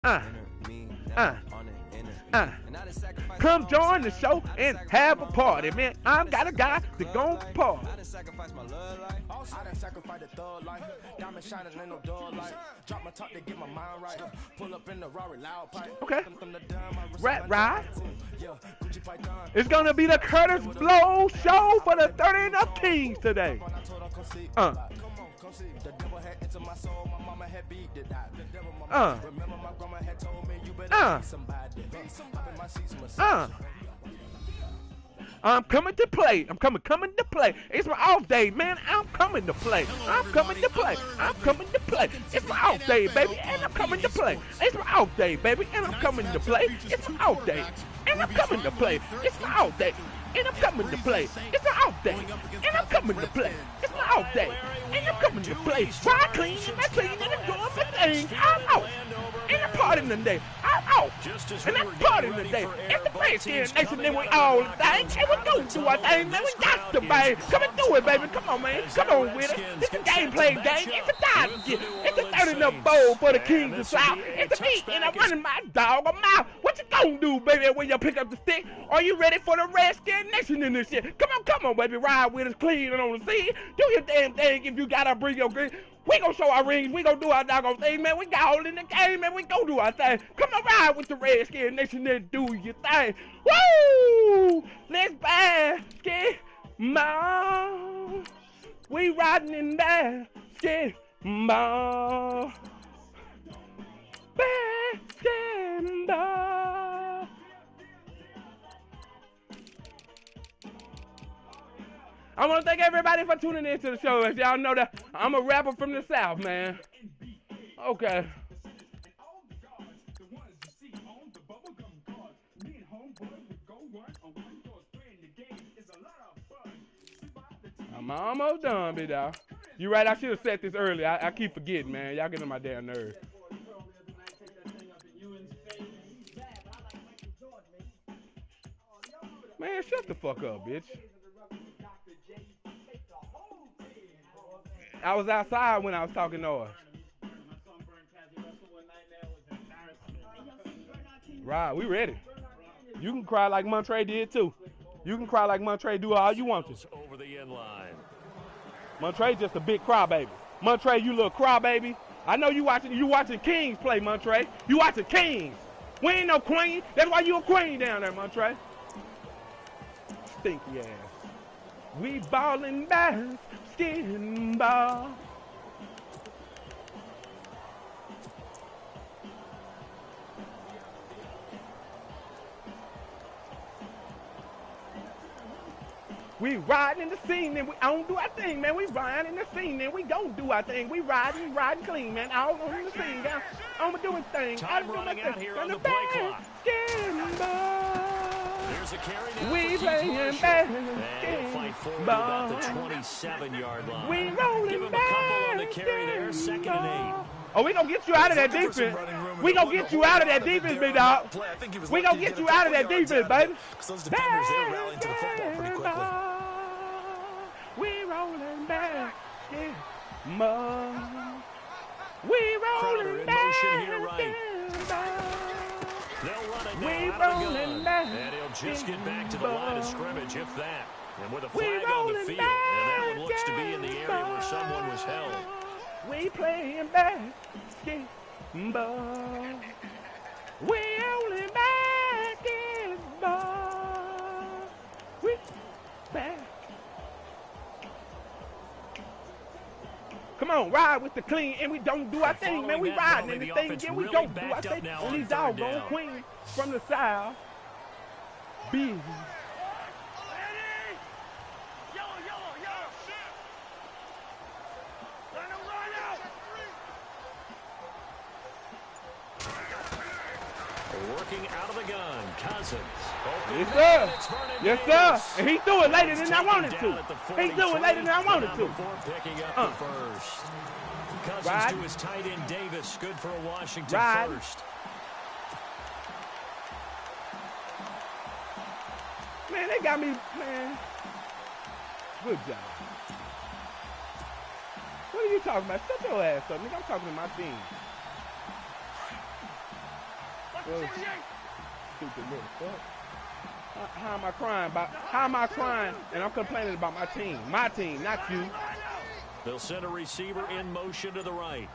Uh, uh, uh. Come join the show and have a party, man. I'm got a guy to go party. I done sacrificed my love life. I done sacrificed the thug life. Diamond shining, ain't no dog light. Drop my top to get my mind right. Pull up in the Rari loud pipe. Okay. Rat ride. It's gonna be the Curtis Blow show for the 30 and up teens today. The devil had into my soul, my mama had beat it. The devil, remember my grandma had told me you better be somebody. I'm coming to play. I'm coming to play. It's my off day, man. I'm coming to play. I'm coming to play. I'm coming to play. It's my off day, baby, and I'm coming to play. It's my off day, baby, and I'm coming to play. It's my off day, and I'm coming to play. It's my off day, and I'm coming to play. It's my off day, and I'm coming to play. It's my off day, and I'm coming to play. Dry clean, and I clean, and I'm doing my thing. I'm out. And I'm partying today. I'm out. And I'm partying today. It's the Redskins Nation, then we all thing. And we gonna do our thing, man. We got to, baby. Come and do it, baby. Come on, man. Come on with it. It's a gameplay game. It's a dynasty. It's a 30-0 bowl for the Kings of South. It's a beat, and I'm running my dog. I'm out. What you gonna do, baby, when you pick up the stick? Are you ready for the Redskins Nation in this shit? Come on, baby. Ride with us clean and on the scene. Do your damn thing if you gotta bring your green. We gonna show our rings. We gonna do our doggone thing, man. We got all in the game, man. We gonna do our thing. Come on, ride with the Redskins Nation and do your thing. Woo! Let's basketball. We riding in basketball. Basketball. I want to thank everybody for tuning in to the show. As y'all know that I'm a rapper from the South, man. Okay. I'm almost done, big dog. You right, I should have said this earlier. I keep forgetting, man. Y'all getting on my damn nerves. Man, shut the fuck up, bitch. I was outside when I was talking noise. Right, we ready. You can cry like Montre did too. You can cry like Montre, do all you want to. Over the end line. Montre just a big crybaby. Montre, you little crybaby. I know you watching Kings play, Montre. You watching Kings. We ain't no queen. That's why you a queen down there, Montre. Stinky ass. We ballin' basketball. We riding in the scene and we don't do our thing, man. We riding in the scene and we don't do our thing. We riding clean, man. All on the scene, guys. I'm doing things. Time running out here on the play clock. There's a carry now. We playing basketball. Fight forward about the 27-yard line. We rolling Give him a couple on the carry there. 2nd and 8. Oh, we gonna get you out of that defense. We gonna get you out of that defense, big dog. We gonna get you out of that defense, baby. Those defenders, they're rallying to the football pretty quickly. We rolling basketball. We rolling basketball. They'll run it We now out of the rolling gun. And he'll just get back to the line of scrimmage, if that. And with a flag on the field. And that one looks to be in the area where someone was held. We playing basketball. We only basketball. We back. Come on, ride with the clean, and we don't do our thing, man. We riding in this thing again. We don't do our thing. And these doggone queens from the South. Busy. Working out of the gun, Cousins. Yes, sir. Yes, sir. And he threw it later than I wanted to. He threw it later than I wanted to. Picking up the first. Cousins to his tight end Davis. Good for a Washington first. Man, they got me, man. Good job. What are you talking about? Shut your ass up, nigga. I'm talking to my team. Stupid little fuck. How am I crying about? How am I crying? And I'm complaining about my team. My team, not you. They'll send a receiver in motion to the right.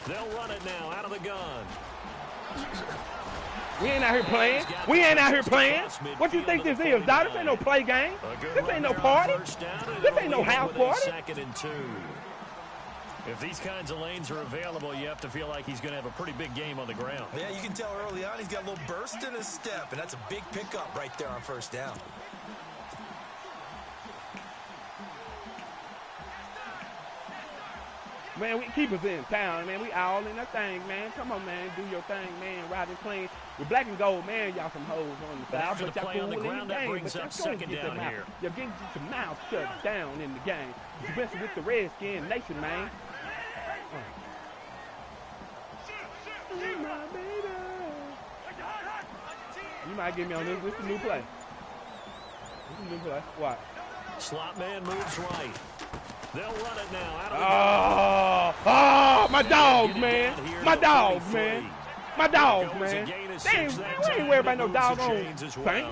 They'll run it now out of the gun. We ain't out here playing. We ain't out here playing. What you think this is, Dog? This ain't no play game. This ain't no party. This ain't no house party. 2nd and 2. If these kinds of lanes are available, you have to feel like he's going to have a pretty big game on the ground. Yeah, you can tell early on he's got a little burst in his step, and that's a big pickup right there on 1st down. Man, we keep us in town, man. We all in that thing, man. Come on, man. Do your thing, man. Ride and clean. With black and gold, man, y'all some hoes on the side. But y'all cool in the game. That brings up 2nd down here. You're getting your mouth shut down in the game. Especially with the Redskins nation, man. You might get me on this. This is a new play. This is a new play. What? Slot man moves right. They'll run it now out of the my dogs, man. My dogs, man. My dogs, man. Damn, we ain't worried about no doggone Saints, man.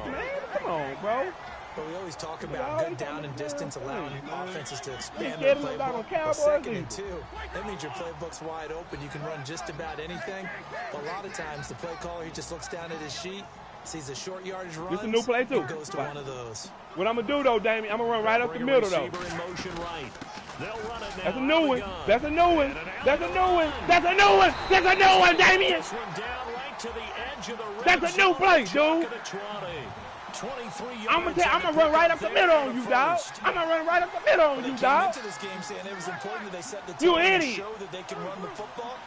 Come on, bro. But we always talk about good down and distance, allowing offenses to expand their playbook. But 2nd and 2, that means your playbook's wide open. You can run just about anything. But a lot of times, the play caller, he just looks down at his sheet, sees a short yardage run. This is a new play, too. Goes to one of those. What I'm going to do, though, Damien, I'm going to run right up the middle, though. That's a new one. That's a new one. That's a new one. That's a new one. That's a new one, Damien. That's a new play, dude. I'm gonna run right up the middle on you, dog. I'm gonna run right up the middle on you, dog. You idiot. Show that they can run the football.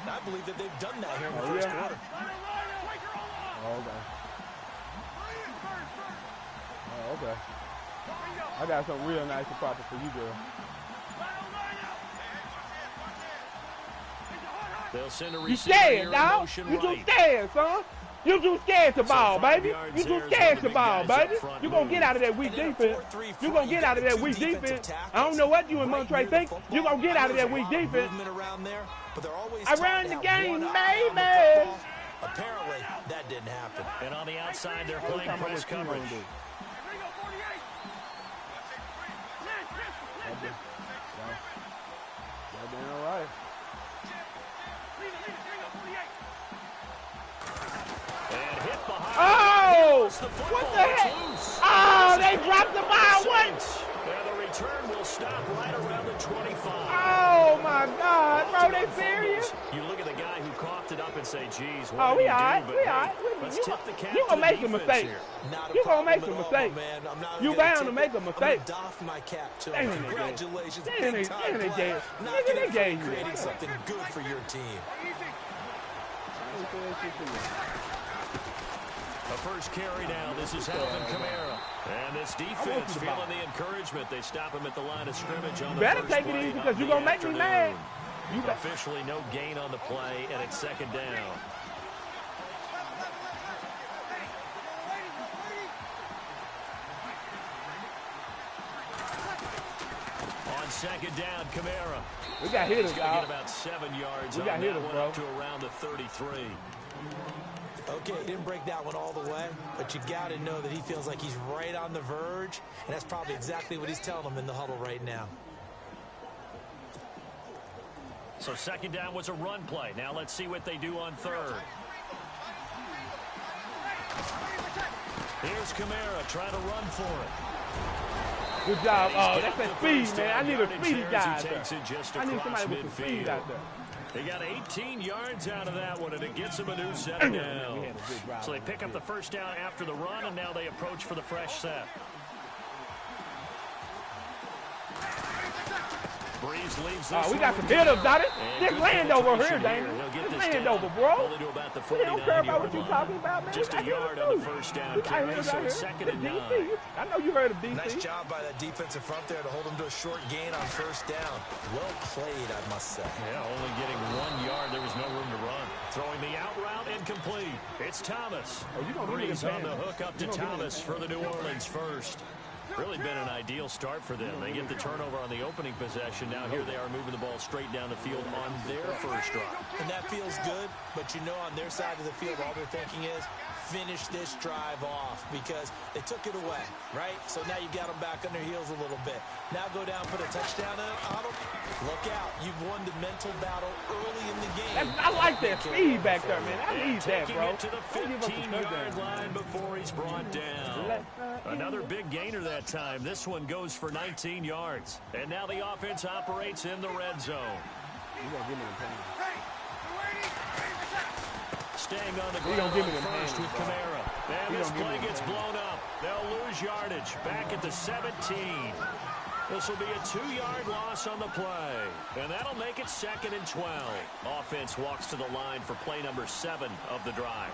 And I believe that they've done that here in the first quarter. Oh, okay. I got something real nice and proper for you, girl. You scared, dog. You too scared, son. You too scared to ball, baby. You too scared to ball, baby. You gonna get out of that weak defense. You gonna get out of that weak defense. I don't know what you and Montre think. You gonna get out of that weak defense. I ran the game, baby. Apparently, that didn't happen. And on the outside, they're playing press coverage. All right. Oh! What the heck? Oh, they dropped the ball. What? And the return will stop right around the 25. Oh, my God. Bro, they serious? You look at the guy who coughed it up and say, geez, what oh, we all right. We all right. Let's tip the cap. You going to make a mistake. You going to make a mistake. You bound to make a mistake. I'm doff my cap to him. Congratulations. They gave you creating something good for your team. The first carry down. This is Alvin Kamara. And this defense feeling the encouragement. They stop him at the line of scrimmage on the better first take it play easy because you're going to make me mad. Officially no gain on the play, and it's 2nd down. On 2nd down, Kamara. We got hitters, He's going to get about 7 yards. We got hitters, bro. Up to around the 33. Okay, he didn't break that one all the way, but you got to know that he feels like he's right on the verge, and that's probably exactly what he's telling them in the huddle right now. So 2nd down was a run play. Now let's see what they do on 3rd. Here's Kamara trying to run for it. Good job. Oh, that's that speed, man. I need a speedy guy out there. I need somebody with some speed out there. They got 18 yards out of that one, and it gets them a new 2nd down. So they pick up the 1st down after the run, and now they approach for the fresh set. Breeze leaves this we got some hitters, got it. This land over here, Damien. This land over, bro. We don't care about what you're talking about, man. Just a yard on the 1st down. So it's 2nd and 9. I know you heard of DC. Nice job by that defensive front there to hold them to a short gain on 1st down. Well played, I must say. Yeah, only getting 1 yard. There was no room to run. Throwing the out route incomplete. It's Thomas. Oh, Breeze on the hook up to Thomas for the New Orleans first. Really been an ideal start for them. They get the turnover on the opening possession. Now here they are moving the ball straight down the field on their first drive. And that feels good, but you know on their side of the field all they're thinking is finish this drive off because they took it away, right? So now you got them back on their heels a little bit. Now go down, put a touchdown on them. Look out. You've won the mental battle early in the game. I like that speed back there, man. I need that, bro. It to the 15-yard line before he's brought down. Another big gainer that time. This one goes for 19 yards. And now the offense operates in the red zone. Staying on the ground first with Kamara. And this play gets blown up. They'll lose yardage. Back at the 17. This will be a 2-yard loss on the play. And that'll make it 2nd and 12. Offense walks to the line for play number 7 of the drive.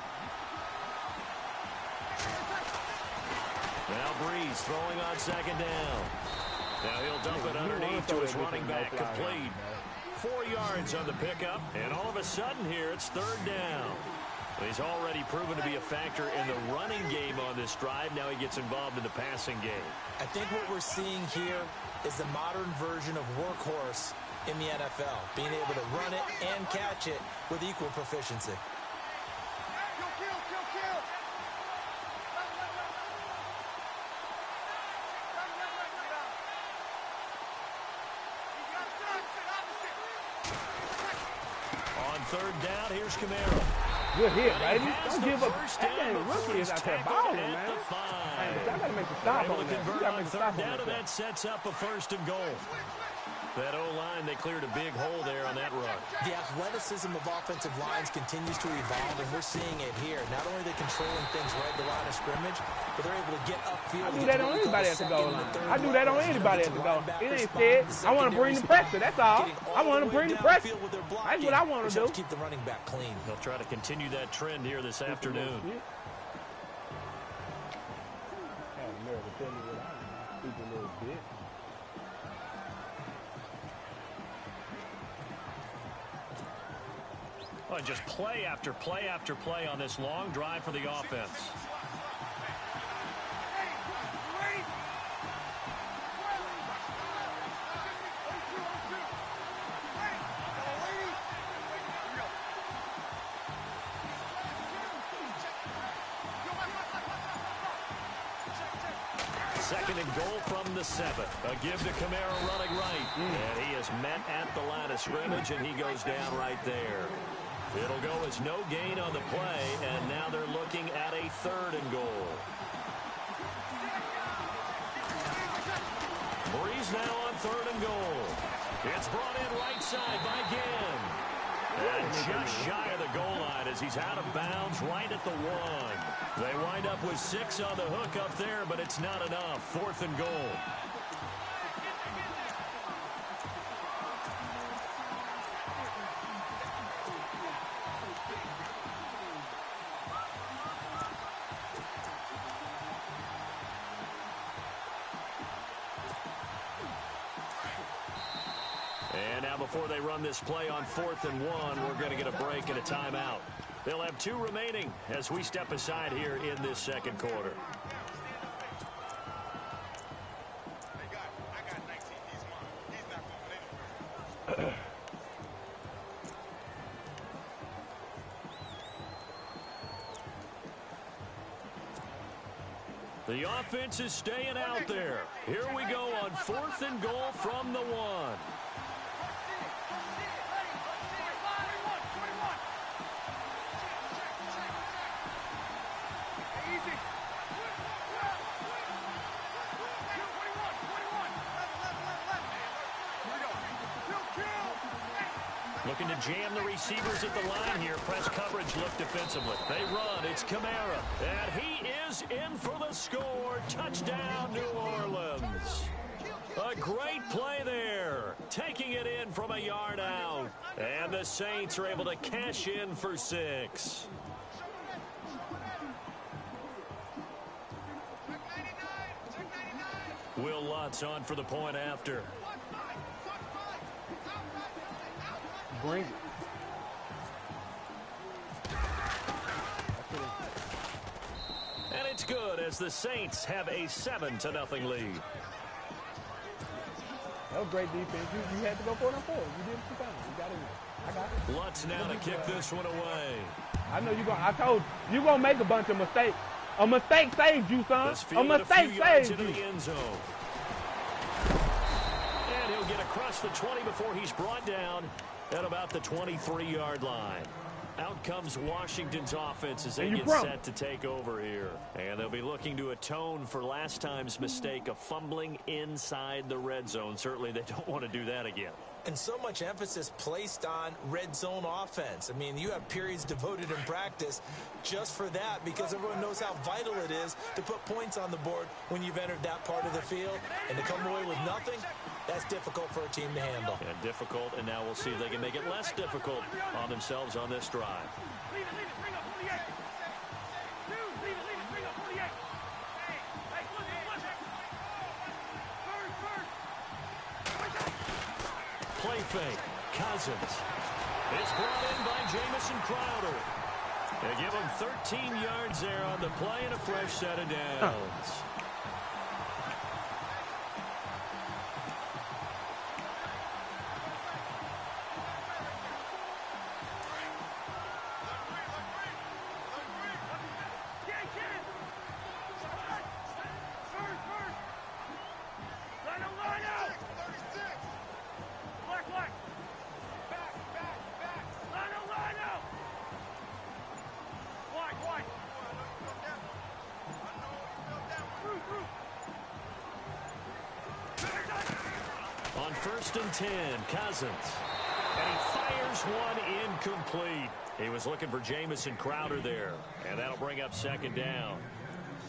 Now Breeze throwing on 2nd down. Now he'll dump it underneath to his running back, complete. 4 yards on the pickup, and all of a sudden here it's 3rd down. He's already proven to be a factor in the running game on this drive. Now he gets involved in the passing game. I think what we're seeing here is the modern version of workhorse in the NFL, being able to run it and catch it with equal proficiency. On 3rd down, here's Kamara. Good hit, baby. Don't give up. That dang rookie is out there balling, man. Hey, but y'all got to make a stop on that. You got to make a stop on that. That sets up a 1st and goal. That O-line, they cleared a big hole there on that run. The athleticism of offensive lines continues to evolve, and we're seeing it here. Not only are they controlling things right at the line of scrimmage, but they're able to get upfield. I do that on anybody at the goal line. I do that on anybody at the goal. It ain't said. I want to bring the pressure. That's all. I want to bring the pressure. That's what I want to do. Keep the running back clean. They'll try to continue that trend here this afternoon. Well, just play after play after play on this long drive for the offense. Second and goal from the 7. A give to Kamara running right. And he is met at the line of scrimmage, and he goes down right there. It'll go as no gain on the play, and now they're looking at a 3rd and goal. Breeze now on 3rd and goal. It's brought in right side by Ginn. And just shy of the goal line as he's out of bounds right at the 1. They wind up with 6 on the hook up there, but it's not enough. 4th and goal. And now before they run this play on 4th and 1, we're going to get a break and a timeout. They'll have 2 remaining as we step aside here in this 2nd quarter. The offense is staying out there. Here we go on 4th and goal from the 1. Looking to jam the receivers at the line here. Press coverage look defensively. They run. It's Kamara. And he is in for the score. Touchdown, New Orleans. A great play there. Taking it in from a yard out. And the Saints are able to cash in for 6. Will Lutz on for the point after. Bring it. And it's good as the Saints have a 7-0 lead. That was great defense. You had to go for it on four. You did what you found. You got it. I got it. Lutz now to kick this one away. I know I told you gonna make a bunch of mistakes. A mistake saved you, son. A mistake saved you. The end zone. And he'll get across the 20 before he's brought down at about the 23-yard line. Out comes Washington's offense as they get set to take over here. And they'll be looking to atone for last time's mistake of fumbling inside the red zone. Certainly they don't want to do that again. And so much emphasis placed on red zone offense. I mean, you have periods devoted in practice just for that because everyone knows how vital it is to put points on the board when you've entered that part of the field. And to come away with nothing, that's difficult for a team to handle. And difficult, and now we'll see if they can make it less difficult on themselves on this drive. Play fake. Cousins. It's brought in by Jamison Crowder. They give him 13 yards there on the play and a fresh set of downs. On 1st and 10, Cousins. And he fires one incomplete. He was looking for Jamison Crowder there. And that'll bring up 2nd down.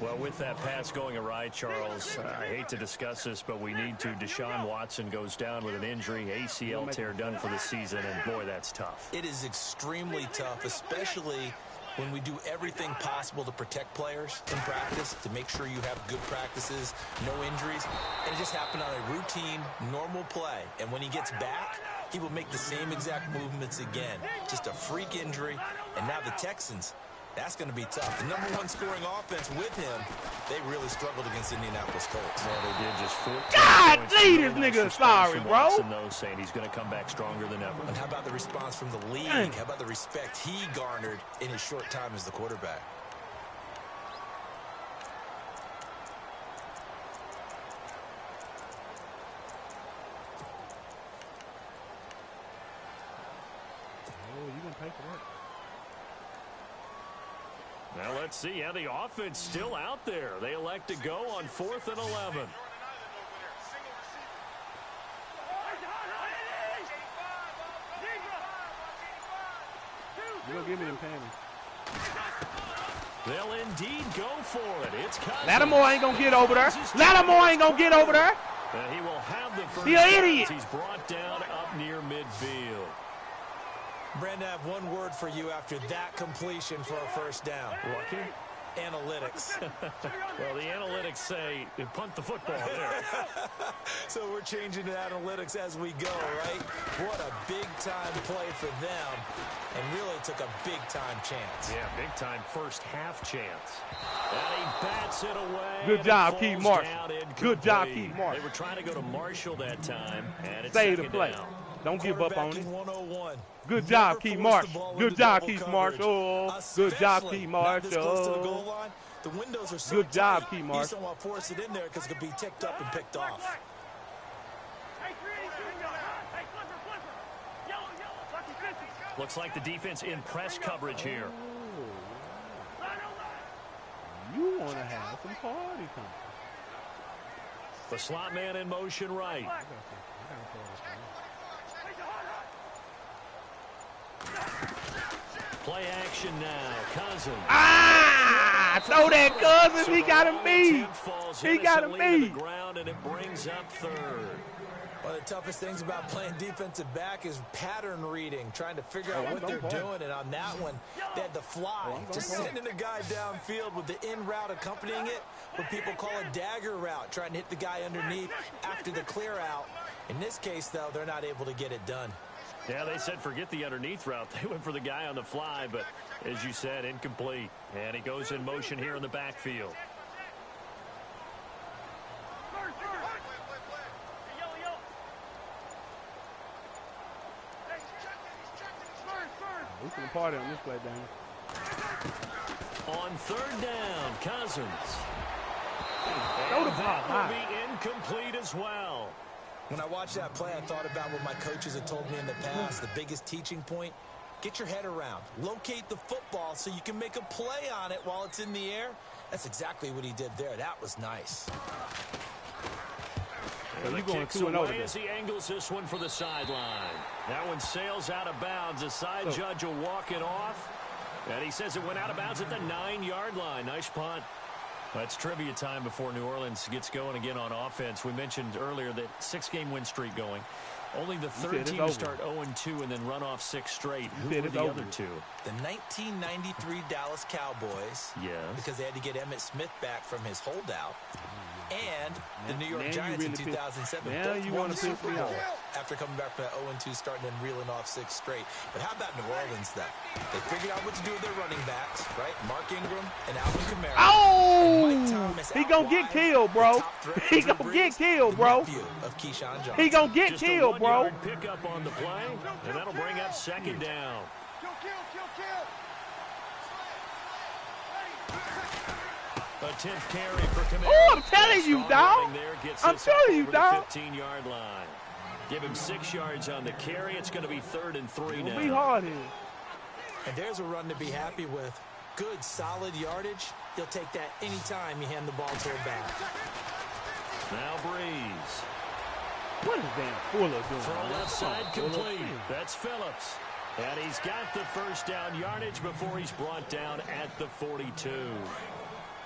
Well, with that pass going awry, Charles, I hate to discuss this, but we need to. Deshaun Watson goes down with an injury, ACL tear done for the season, and boy, that's tough. It is extremely tough, especially when we do everything possible to protect players in practice, to make sure you have good practices, no injuries. And it just happened on a routine, normal play. And when he gets back, he will make the same exact movements again. Just a freak injury. And now the Texans, that's going to be tough. The #1 scoring offense with him, they really struggled against Indianapolis Colts. Yeah, they did just 14 God, points. this nigga sorry, bro. Watson, though, saying he's going to come back stronger than ever. And how about the response from the league? How about the respect he garnered in his short time as the quarterback? Oh, you gonna pay for that? Now let's see how the offense still out there. They elect to go on 4th and 11. You gonna give me them panties? They'll indeed go for it. It's Cousins. Lattimore ain't gonna get over there. Lattimore ain't gonna get over there. And he will have the first. He an idiot. He's brought down up near midfield. Brandon, I have one word for you after that completion for a 1st down. Lucky? Analytics. Well, the analytics say punt the football there. So we're changing to analytics as we go, right? What a big-time play for them, and really took a big-time chance. Yeah, big-time first half chance. And he bats it away. Good job, Keith Marshall. Good job, Keith Marshall. They were trying to go to Marshall that time, and it's Save the 2nd play. down. Don't give up on it. 101. Good job, Keith Marshall. Good job, Keith Marshall. Good job, Keith Marshall. The windows are so Good job, tight, Keith you Marshall. just don't want to force it in there because it could be ticked up and picked off. Looks like the defense in press coverage here. You want to have some party time. The slot man in motion right. Play action now. Cousins. Ah! Throw that, Cousins. He got him beat. He got him beat. Ground, and it brings up 3rd. One of the toughest things about playing defensive back is pattern reading, trying to figure out what they're doing. And on that one, they had the fly, just sending a guy downfield with the in route accompanying it, what people call a dagger route, trying to hit the guy underneath after the clear out. In this case, though, they're not able to get it done. Yeah, they said forget the underneath route. They went for the guy on the fly, but as you said, incomplete. And he goes in motion here in the backfield. We can party on this play, Daniel. On third down, Cousins. Throw the And ball that will high. be incomplete as well. When I watched that play, I thought about what my coaches had told me in the past. The biggest teaching point, get your head around. Locate the football so you can make a play on it while it's in the air. That's exactly what he did there. That was nice. So you going Kicks 2-0 away today. as he angles this one for the sideline. That one sails out of bounds. The side judge will walk it off. And he says it went out of bounds at the 9-yard line. Nice punt. That's trivia time before New Orleans gets going again on offense. We mentioned earlier that 6-game win streak going. Only the third team to start 0-2 and then run off 6 straight. Who were the other two? The 1993 Dallas Cowboys. Yes. Because they had to get Emmitt Smith back from his holdout. And the New York Giants in 2007. Now you want to piss me off. After coming back from that 0-2 start and then reeling off 6 straight. But how about New Orleans, though? They figured out what to do with their running backs, right? Mark Ingram and Alvin Kamara. Oh! And Mike Thomas He gonna get killed, bro. He gonna get killed, bro. Of Keyshawn Johnson. He gonna get Just killed, a bro. 1-yard pickup on the play, and that'll bring up second down. A 10th carry for Kamara. Oh, I'm telling you, dog. I'm telling you, dog. 15-yard line. Give him 6 yards on the carry. It's going to be 3rd and 3 now. It'll be hard here. And there's a run to be happy with. Good, solid yardage. He'll take that anytime you hand the ball to a back. Now Breeze. What is Dan Fuller doing? From left side complete. That's Phillips. And he's got the first down yardage before he's brought down at the 42.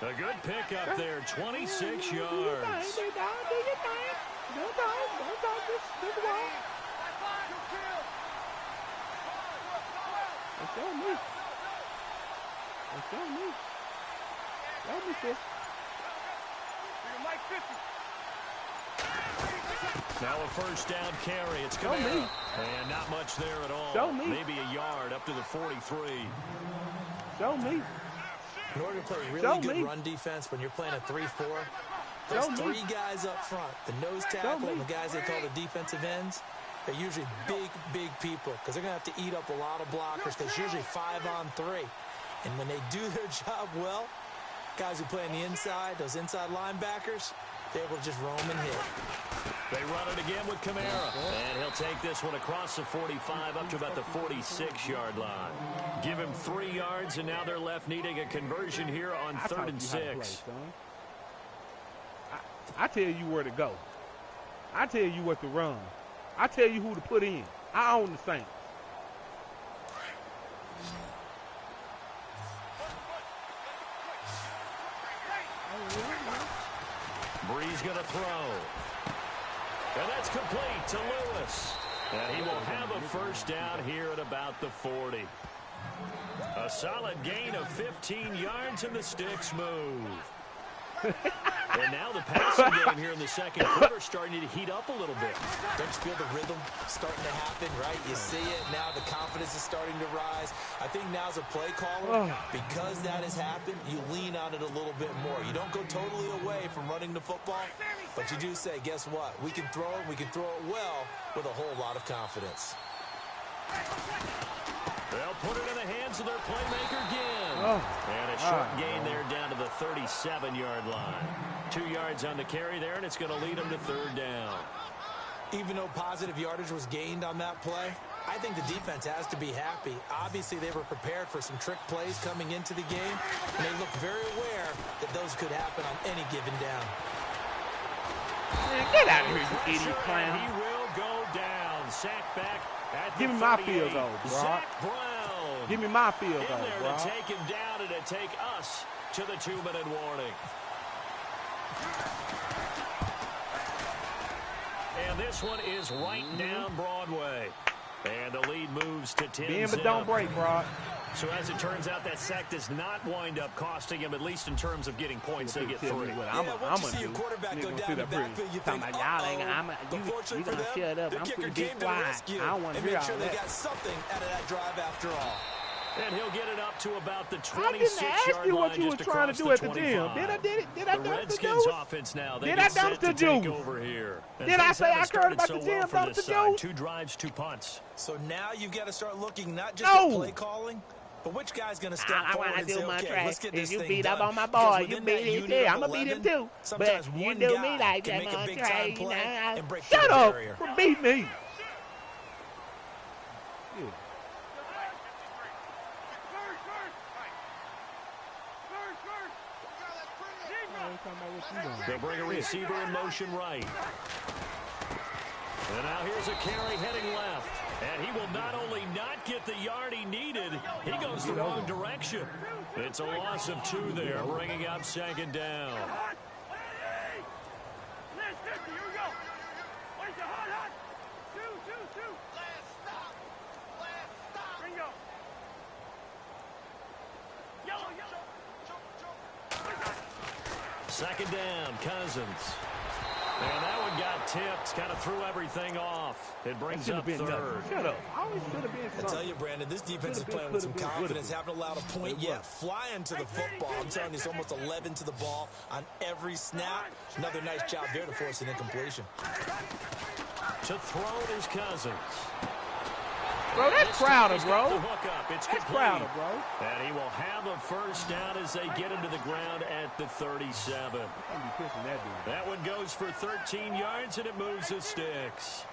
A good pickup there, 26 yards. Now a first down carry. It's Kamara. And not much there at all. Show me. Maybe a yard up to the 43. Show me. In order to play really good run defense when you're playing a 3-4, there's 3 guys up front. The nose tackle and the guys they call the defensive ends, they're usually big people because they're going to have to eat up a lot of blockers because it's usually 5-on-3. And when they do their job well, guys who play on the inside, those inside linebackers, they're able to just roam and hit. They run it again with Kamara. And he'll take this one across the 45 up to about the 46-yard line. Give him 3 yards, and now they're left needing a conversion here on 3rd and 6. I tell you where to go. I tell you what to run. I tell you who to put in. I own the Saints. Breeze going to throw. And that's complete to Lewis. And he will have a first down here at about the 40. A solid gain of 15 yards, and the sticks move. And now the passing game here in the second quarter starting to heat up a little bit. Don't you feel the rhythm starting to happen, right? You see it now. The confidence is starting to rise. I think now's a play caller. Because that has happened, you lean on it a little bit more. You don't go totally away from running the football, but you do say, guess what? We can throw it. We can throw it well with a whole lot of confidence. They'll put it in the hands of their playmaker again. And a short gain there down to the 37-yard line. 2 yards on the carry there, and it's going to lead them to 3rd down. Even though positive yardage was gained on that play, I think the defense has to be happy. Obviously, they were prepared for some trick plays coming into the game, and they look very aware that those could happen on any given down. Man, get out of here, you idiot clown. He will go down. Sack back at the Give me my 38. field goal, bro. Zach Brown. Give me my field In goal, there bro. to take him down and to take us to the 2-minute warning. And this one is right down Broadway. And the lead moves to 10. Bend but don't break, bro. So as it turns out, that sack does not wind up costing him, at least in terms of getting points. They get 3. I'm once you see your quarterback go down the backfield, you think, you gonna shut up. I'm pretty big quiet. I don't want to hear all that. They that. got something out of that drive after all. And he'll get it up to about the 26-yard line. I didn't ask you what you were trying to do at the gym. Did I the Redskins offense now. They did I dumpster juice? Over here. Did I say I heard about the gym dumpster juice? 2 drives, 2 punts. So now you've got to start looking not just at play calling, but which guy's going to step forward and say, okay, let's get this thing done. You beat up on my boy. You beat him too. I'm going to beat him too. But you do me like that, make a big-time play and break Shut the up. barrier. Beat me. They'll bring a receiver in motion right. And now here's a carry heading left. And he will not only not get the yard he needed, he goes the wrong direction. It's a loss of 2 there, bringing up 2nd down. Second down, Cousins. And that one got tipped, kind of threw everything off. It brings up 3rd. Shut up. Always should have been something. I tell you, Brandon, this defense is playing with some confidence. Haven't allowed a point yet. Flying to the football. I'm telling you, it's almost 11 to the ball on every snap. Another nice job there to force an incompletion. To throw it is Cousins. Bro, that's Crowder, bro. That's Crowder, bro. And he will have a first down as they get him to the ground at the 37. That one goes for 13 yards, and it moves the sticks.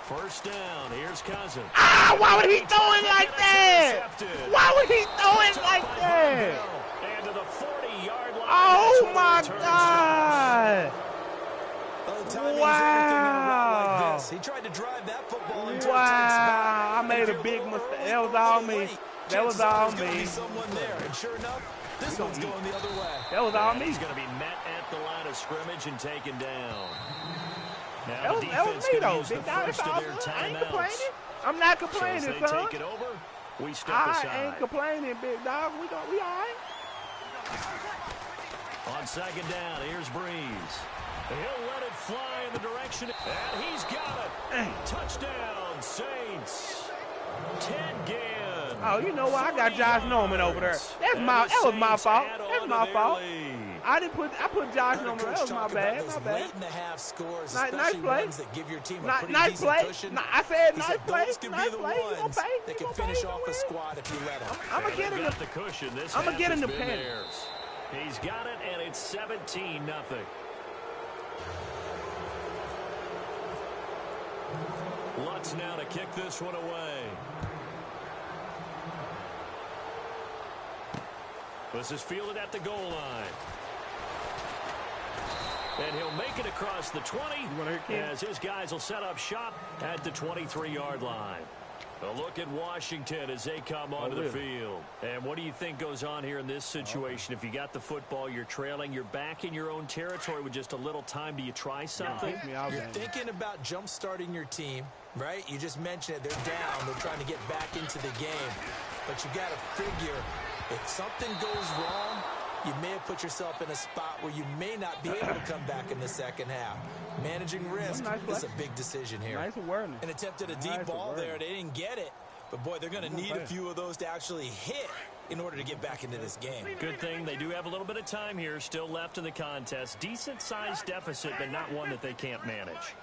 First down. Here's Cousins. Ah, why would he throw it like that? Why would he throw it like that? And to the 40-yard line. Oh, my God. Wow. He tried to drive that football into wow. I made a big mistake. That was all me. That was all me. Someone there. And sure enough, this one's going the other way. That was all me. He's going to be met at the line of scrimmage and taken down. That was me, though. Big dog, it's all good. I ain't complaining. I'm not complaining, so son. Take it over. We step aside. I ain't complaining, big dog. We all right. On second down, here's Breeze. He'll let it fly in the direction, and he's got it. Touchdown, Saints. Ted Ginn. Oh, you know what? I got Josh Norman over there. That was my fault. That's my fault. I put Josh Norman. That was my bad. My bad. Late in the half scores, nice play. That give your team a nice play. Cushion. I said nice play. Nice play. You gonna pay? They can finish off a squad if you let them. I'm gonna get in the cushion. I'm gonna get in the pen. He's got it, and it's 17-0. Lutz now to kick this one away. This is fielded at the goal line. And he'll make it across the 20 as his guys will set up shop at the 23-yard line. A look at Washington as they come onto the field. And what do you think goes on here in this situation? If you got the football, you're trailing, you're back in your own territory with just a little time. Do you try something? You're thinking about jump-starting your team, right? You just mentioned it. They're down. They're trying to get back into the game. But you got to figure if something goes wrong, you may have put yourself in a spot where you may not be able to come back in the second half. Managing risk is a big decision here. Nice awareness. And attempted a deep ball there. They didn't get it. But, boy, they're going to need a few of those to actually hit in order to get back into this game. Good thing they do have a little bit of time here still left in the contest. Decent-sized deficit, but not one that they can't manage.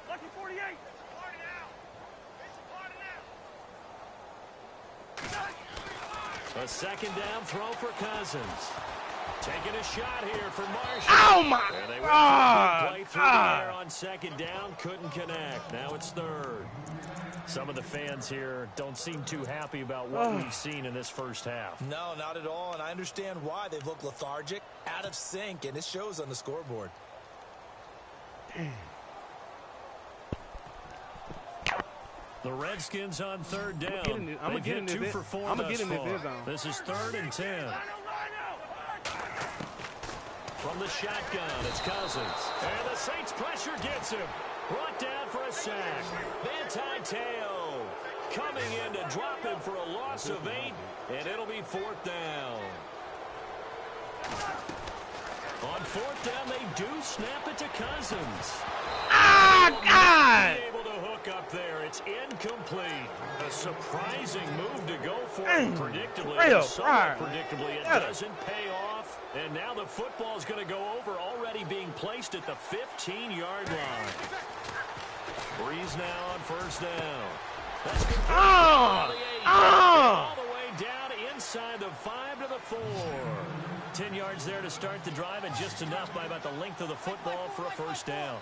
Lucky 48. A second down throw for Cousins. Taking a shot here for Marshall. Oh, my God. Play through the air on second down. Couldn't connect. Now it's third. Some of the fans here don't seem too happy about what we've seen in this first half. No, not at all. And I understand why. They've looked lethargic, out of sync, and it shows on the scoreboard. The Redskins on third down. I'm going to get in this. 2 for 4 I'm going to get in thus this far. zone. This is 3rd and 10. From the shotgun, it's Cousins. And the Saints pressure gets him. Brought down for a sack. Manti-Te'o coming in to drop him for a loss of 8, and it'll be 4th down. On 4th down, they do snap it to Cousins. Ah, God! Able to hook look up there. It's incomplete. A surprising move to go for it predictably. Somewhat predictably, it doesn't pay off. And now the football is going to go over, already being placed at the 15-yard line. Breeze now on first down. That's good. All the way down inside the 5 to the 4. 10 yards there to start the drive, and just enough by about the length of the football for a first down.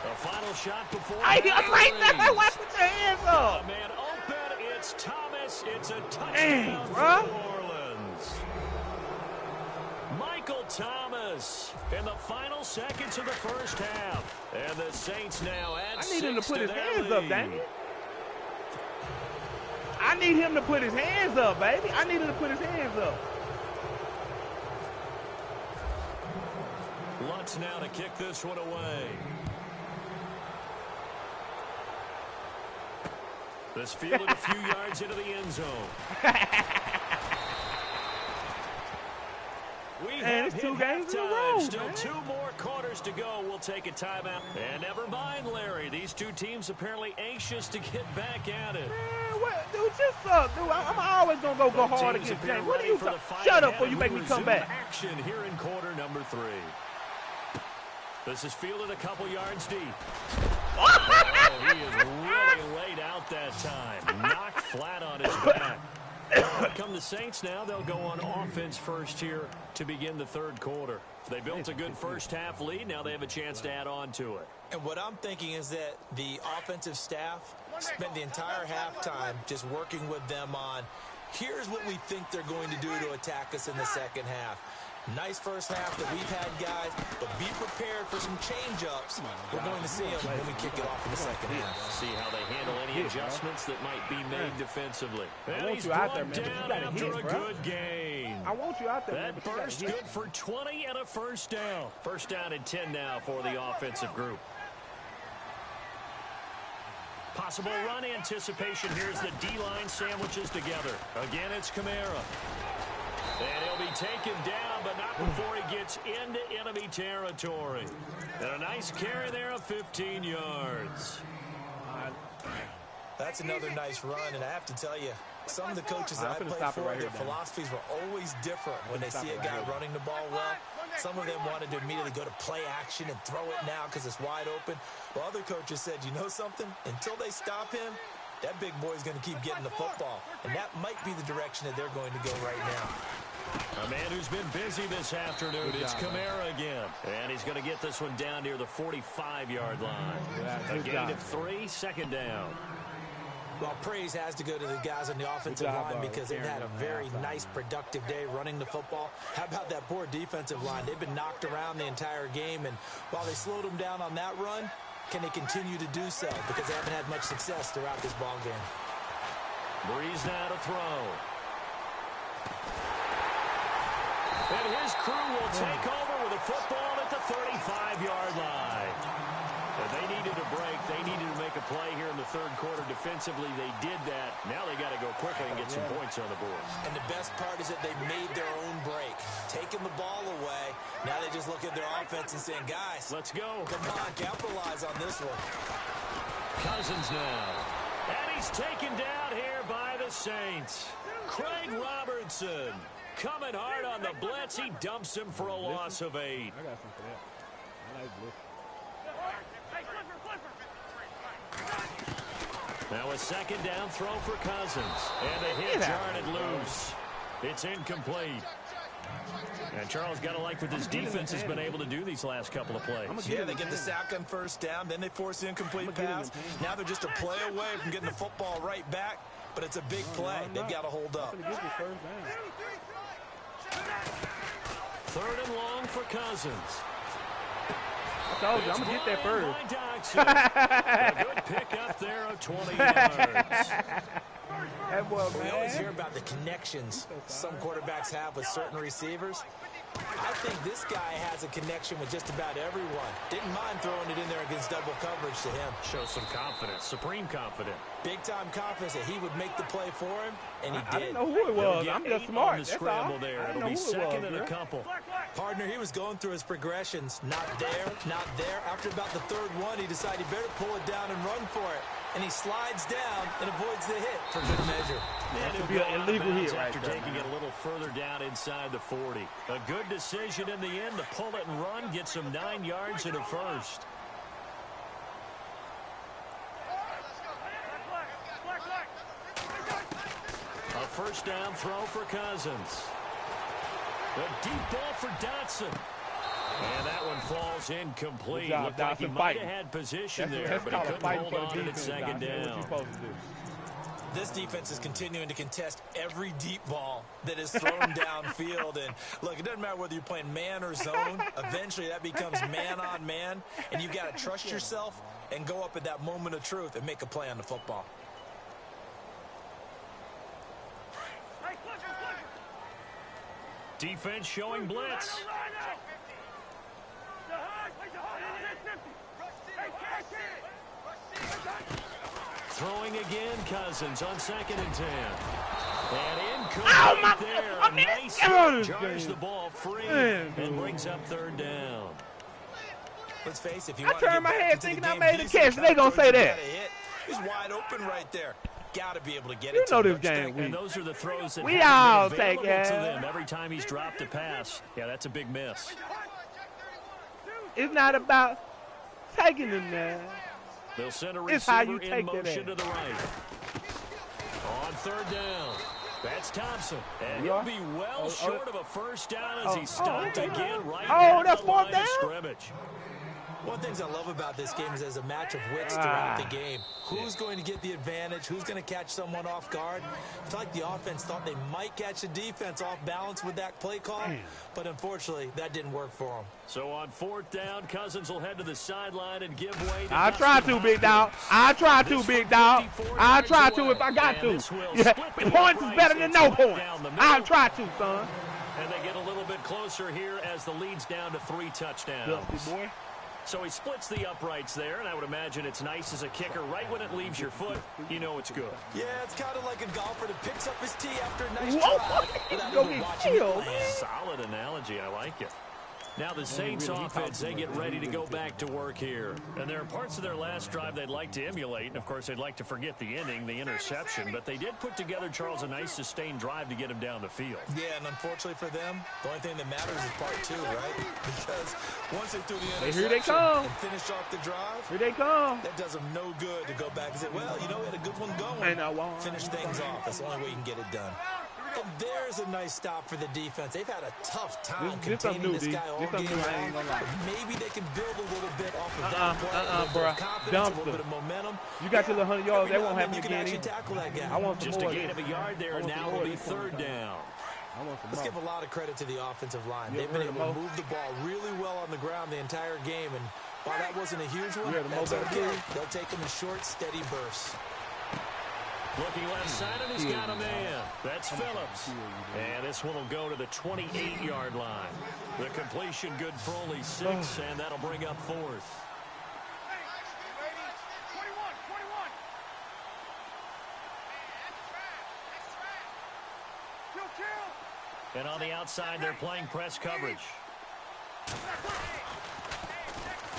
The final shot before. I'm right there. Why put your hands up? Man open. It's Thomas. It's a touchdown for New Orleans. Michael Thomas in the final seconds of the first half. And the Saints now add 6 I need him to put his hands up, Daniel. lead. I need him to put his hands up, baby. I need him to put his hands up. Lutz now to kick this one away. This fielded a few yards into the end zone. We have hit 2 games in a halftime. row, Still man. 2 more quarters to go. We'll take a timeout. And never mind, Larry. These 2 teams apparently anxious to get back at it. Man, what, dude, just suck, dude. I'm always gonna go Both hard teams against appear James. What are ready you for the talking? fight Shut up ahead. before you make We me come resume back. Action here in quarter number 3. This is fielded a couple yards deep. Oh, he is really laid out that time. Knocked flat on his back. Come the Saints now. They'll go on offense first here to begin the third quarter. They built a good first half lead. Now they have a chance to add on to it. And what I'm thinking is that the offensive staff spent the entire halftime just working with them on, here's what we think they're going to do to attack us in the second half. Nice first half that we've had, guys, but be prepared for some change-ups. We're going to see them when we kick it off in the second half. See how they handle any adjustments that might be made defensively. I And want he's you out there, brought man, but you down gotta after hit, a bro. good gain. I want you out there, man, That but you gotta burst hit. good for 20 and a first down. First down and 10 now for the offensive group. Possible run anticipation. Here's the D-line sandwiches together. Again, it's Kamara. And he'll be taken down, but not before he gets into enemy territory. And a nice carry there of 15 yards. That's another nice run, and I have to tell you, some of the coaches that I played for, their philosophies were always different when they see a guy running the ball well. Some of them wanted to immediately go to play action and throw it now because it's wide open. Well, other coaches said, you know something? Until they stop him, that big boy's going to keep getting the football. And that might be the direction that they're going to go right now. A man who's been busy this afternoon. It's Kamara again. And he's going to get this one down near the 45-yard line. A gain of 3, second down. Well, praise has to go to the guys on the offensive line because they've had a very nice, productive day running the football. How about that poor defensive line? They've been knocked around the entire game, and while they slowed them down on that run, can they continue to do so? Because they haven't had much success throughout this ball game. Breeze now to throw. And his crew will take over with a football at the 35-yard line. And they needed a break. They needed to make a play here in the third quarter. Defensively, they did that. Now they got to go quickly and get some points on the board. And the best part is that they made their own break. Taking the ball away. Now they just look at their offense and saying, guys, let's go. Come on, capitalize on this one. Cousins now. And he's taken down here by the Saints. Craig Robertson coming hard on the blitz. He dumps him for a loss of 8. I got some for that. I like blitz. Now a second down throw for Cousins. And the hit jarred loose. It's incomplete. And Charles got to like what this defense has been able to do these last couple of plays. Yeah, they get the sack on first down, then they force the incomplete pass. Now they're just a play away from getting the football right back, but it's a big play. They've got to hold up. Third and long for Cousins. I told you, I'm going to get that first. A good pick up there of 20 yards. We always hear about the connections some quarterbacks have with certain receivers. I think this guy has a connection with just about everyone. Didn't mind throwing it in there against double coverage to him. Shows some confidence, supreme confidence. Big-time confidence that he would make the play for him, and he did. I didn't know who it was. I'm just smart. The That's scramble all. there. I didn't It'll know be who it second was, and a bro. couple. Partner, he was going through his progressions. Not there, not there. After about the third one, he decided he better pull it down and run for it. And he slides down and avoids the hit for good measure. That could be an illegal hit right After there. taking it a little further down inside the 40. A good decision in the end to pull it and run, get some 9 yards and a first. A first down throw for Cousins. A deep ball for Dotson. And that one falls incomplete. Job, Looked like he Dotson might fighting. have had position That's there, but he called couldn't fighting hold for the on to it defense. second What you down. supposed to do? This defense is continuing to contest every deep ball that is thrown downfield. And, look, it doesn't matter whether you're playing man or zone. Eventually, that becomes man-on-man. And you've got to trust yourself and go up at that moment of truth and make a play on the football. Defense showing blitz. Throwing again, Cousins on 2nd and 10. And incomplete there. I mean, Nice get out of hit. this Jars game. the ball free Man, and dude. brings up 3rd down. Let's face it, if you I want to turned get my back head into the thinking I game, made a decent catch. They gonna coverage, say you that. gotta hit. He's wide open right there. Got to be able to get You it to know him, this don't you game think? And those are the throws that We haven't all been take available to it. them every time he's dropped a pass. Yeah, that's a big miss. It's not about taking them there. They'll send a It's how you receiver in take it motion in. to the right. On 3rd down, that's Thompson. And Yeah. he'll be well short of a first down as Oh, he's stopped okay. again right Oh, at that's the 4th line down? of scrimmage. One of the things I love about this game is there's a match of wits throughout the game. Who's going to get the advantage? Who's going to catch someone off guard? I feel like the offense thought they might catch the defense off balance with that play call, but unfortunately, that didn't work for them. So on 4th down, Cousins will head to the sideline and give way to I try to, big dog. I try to, big dog. I try to if I got to. Yeah, points is better than no points. I try to, son. And they get a little bit closer here as the lead's down to 3 touchdowns. Dusty boy. So he splits the uprights there, and I would imagine it's nice as a kicker. Right when it leaves your foot, you know it's good. Yeah, it's kind of like a golfer that picks up his tee after a nice Whoa, drive without go even get watching it killed, land. man. Solid analogy. I like it. Now the Saints offense, they get ready to go back to work here. And there are parts of their last drive they'd like to emulate. And, of course, they'd like to forget the inning, the interception. But they did put together, Charles, a nice sustained drive to get him down the field. Yeah, and unfortunately for them, the only thing that matters is part 2, right? Because once they threw the interception Here they come. and finished off the drive, Here they come. that does them no good to go back and say, well, you know, we had a good one going. And I won. Finish things off. That's the only way you can get it done. And there's a nice stop for the defense. They've had a tough time This something containing new, this D. guy all This something game new, I long. ain't gonna lie. But maybe they can build a little bit off of that play, a little bit bruh. of confidence, a little Dumpster. bit of momentum. You got your little 100 yards. That Every won't now and happen then you can again actually either. tackle that guy. I want some Just more a gain of of a yard there, and want now some it'll more be of this. 3rd down. I want some Let's more. give a lot of credit to the offensive line. You They've ever been heard able to of Mo? move the ball really well on the ground the entire game. And while that wasn't a huge one, You heard of Mo that's better okay. than you? They'll take them in short, steady bursts. Looking left side, and he's got a man. That's Phillips. And this one will go to the 28-yard line. The completion good for only 6, and that'll bring up 4th. And on the outside, they're playing press coverage.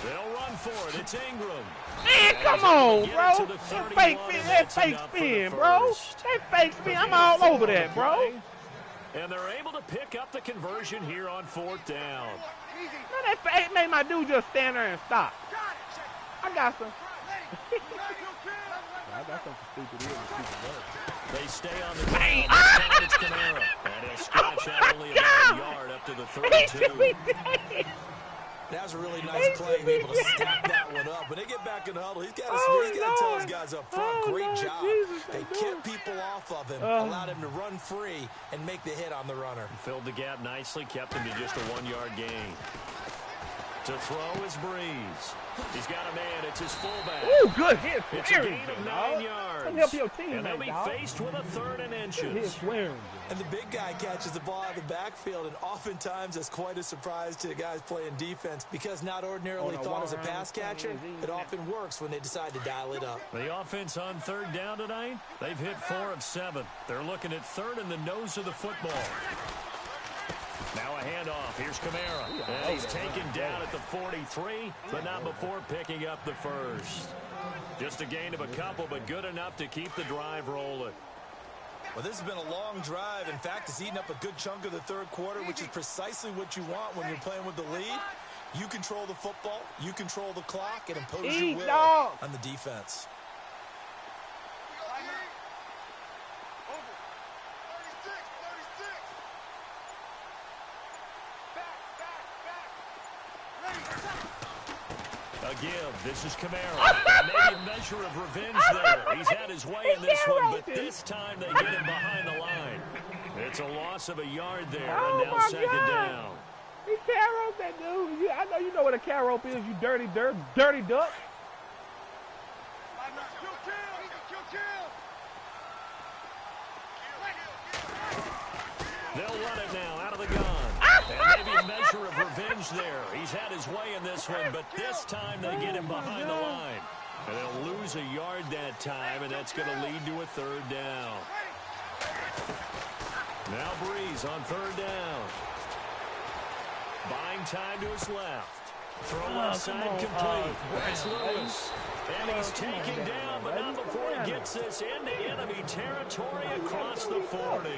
They'll run for it. It's Ingram. Man, come on, bro. That fake spin, bro. That fake spin. I'm all over that, bro. And they're able to pick up the conversion here on 4th down. Man, that fake made my dude just stand there and stop. I got some. I got some stupid ears. They stay on the ground. Bang. It's Kamara. And he'll scratch out only about a yard up to the 32. That was a really nice play, able to stack that one up. When they get back in the huddle, he's got to tell his guys up front, great job. They kept people off of him, allowed him to run free and make the hit on the runner. Filled the gap nicely, kept him to just a 1-yard gain. To throw is Breeze. He's got a man. It's his fullback. Ooh, good hit. It's a gain of 9 yards. Come help your team, and they'll be faced with a 3rd and inches. And the big guy catches the ball out of the backfield, and oftentimes that's quite a surprise to the guys playing defense because not ordinarily thought as a pass catcher, it often works when they decide to dial it up. The offense on 3rd down tonight, they've hit 4 of 7. They're looking at 3rd in the nose of the football. Now a handoff. Here's Kamara. And he's taken down at the 43, but not before picking up the first. Just a gain of a couple, but good enough to keep the drive rolling. Well, this has been a long drive. In fact, it's eaten up a good chunk of the 3rd quarter, which is precisely what you want when you're playing with the lead. You control the football, you control the clock, and impose your will on the defense. A give. This is Kamara. Maybe a measure of revenge there. He's had his way in this one, but this time they get him behind the line. It's a loss of a yard there, and now 2nd down. He can't that dude. I know you know what a can't rope is, you dirty duck. They'll run it now out of the gun. And maybe a measure of revenge there. He's had his way in this one, but this time they get him behind the line. And they'll lose a yard that time, and that's going to lead to a 3rd down. Now Breeze on 3rd down. Buying time to his left. Throw left side complete. That's Lewis. And he's taken down, but not before he gets this into enemy territory across the 40.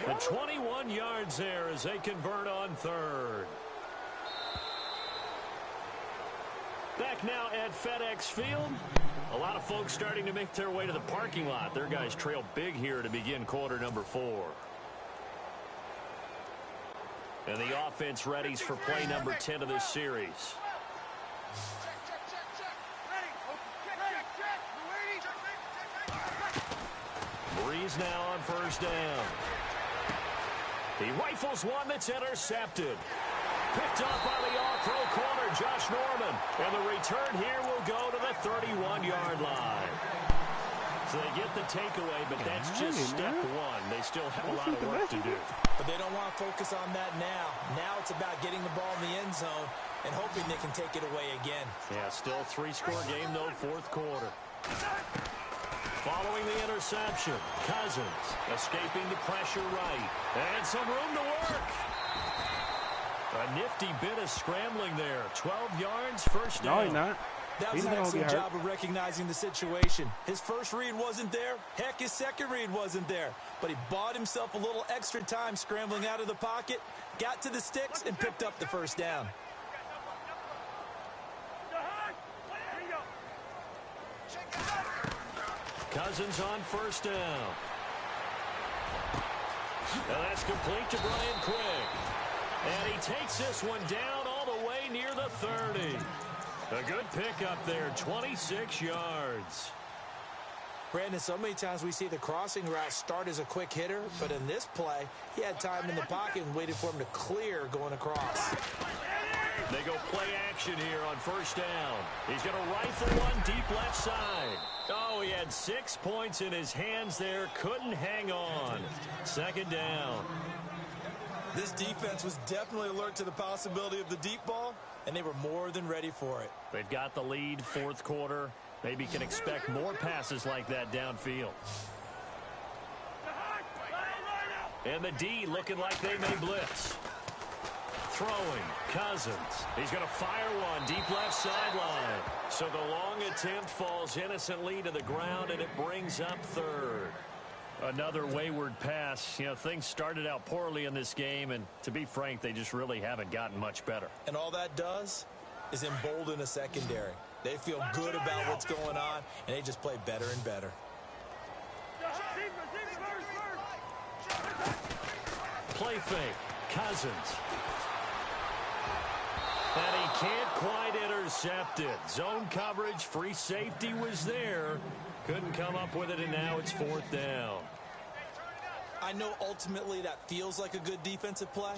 The 21 yards there as they convert on 3rd. Back now at FedEx Field. A lot of folks starting to make their way to the parking lot. Their guys trail big here to begin quarter number 4. And the offense readies for play number 10 of this series. Breeze now on 1st down. He rifles one that's intercepted. Picked up by the all-pro corner, Josh Norman. And the return here will go to the 31-yard line. So they get the takeaway, but that's just step 1. They still have a lot of work to do. But they don't want to focus on that now. Now it's about getting the ball in the end zone and hoping they can take it away again. Yeah, still 3-score game, though, 4th quarter. Following the interception, Cousins escaping the pressure right. And some room to work. A nifty bit of scrambling there. 12 yards, 1st down. No, he's not. That was an excellent job of recognizing the situation. His first read wasn't there. Heck, his second read wasn't there. But he bought himself a little extra time scrambling out of the pocket, got to the sticks, and picked up the 1st down. Cousins on 1st down. And that's complete to Brian Quick. And he takes this one down all the way near the 30. A good pickup there, 26 yards. Brandon, so many times we see the crossing route start as a quick hitter, but in this play, he had time in the pocket and waited for him to clear going across. They go play action here on 1st down. He's going to rifle one deep left side. Oh, he had 6 points in his hands there. Couldn't hang on. 2nd down. This defense was definitely alert to the possibility of the deep ball, and they were more than ready for it. They've got the lead, 4th quarter. Maybe can expect more passes like that downfield. And the D looking like they may blitz. Throwing, Cousins. He's going to fire one deep left sideline. So the long attempt falls innocently to the ground, and it brings up 3rd. Another wayward pass. You know, things started out poorly in this game, and to be frank, they just really haven't gotten much better. And all that does is embolden a secondary. They feel good about what's going on, and they just play better and better. Play fake. Cousins. And he can't quite intercept it. Zone coverage, free safety was there. Couldn't come up with it, and now it's 4th down. I know ultimately that feels like a good defensive play,